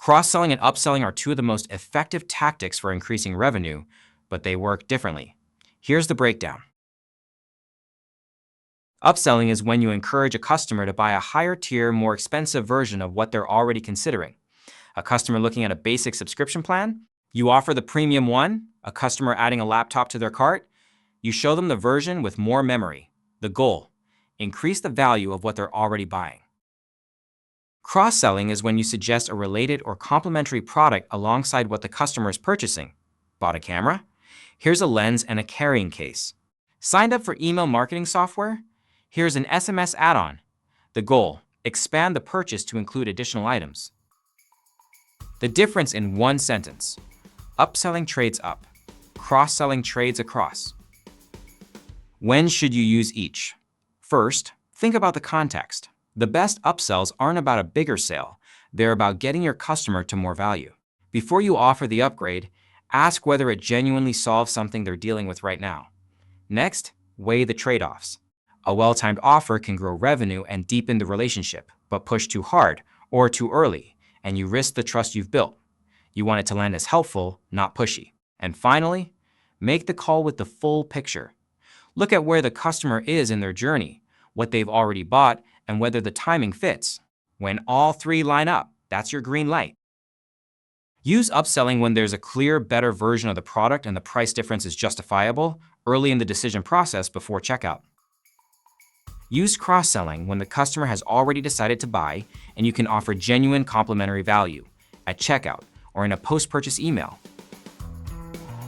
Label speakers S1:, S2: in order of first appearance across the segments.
S1: Cross-selling and upselling are two of the most effective tactics for increasing revenue, but they work differently. Here's the breakdown. Upselling is when you encourage a customer to buy a higher tier, more expensive version of what they're already considering. A customer looking at a basic subscription plan, you offer the premium one. A customer adding a laptop to their cart, you show them the version with more memory. The goal: increase the value of what they're already buying. Cross-selling is when you suggest a related or complementary product alongside what the customer is purchasing. Bought a camera? Here's a lens and a carrying case. Signed up for email marketing software? Here's an SMS add-on. The goal: expand the purchase to include additional items. The difference in one sentence: upselling trades up, cross-selling trades across. When should you use each? First, think about the context. The best upsells aren't about a bigger sale. They're about getting your customer to more value. Before you offer the upgrade, ask whether it genuinely solves something they're dealing with right now. Next, weigh the trade-offs. A well-timed offer can grow revenue and deepen the relationship, but push too hard or too early, and you risk the trust you've built. You want it to land as helpful, not pushy. And finally, make the call with the full picture. Look at where the customer is in their journey, what they've already bought, and whether the timing fits. When all three line up, that's your green light. Use upselling when there's a clear, better version of the product and the price difference is justifiable early in the decision process before checkout. Use cross-selling when the customer has already decided to buy and you can offer genuine complementary value at checkout or in a post-purchase email.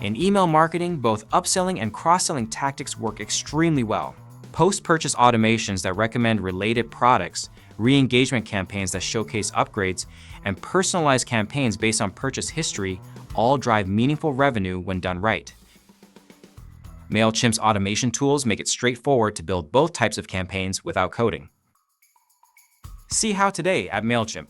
S1: In email marketing, both upselling and cross-selling tactics work extremely well. Post-purchase automations that recommend related products, re-engagement campaigns that showcase upgrades, and personalized campaigns based on purchase history all drive meaningful revenue when done right. Mailchimp's automation tools make it straightforward to build both types of campaigns without coding. See how today at Mailchimp.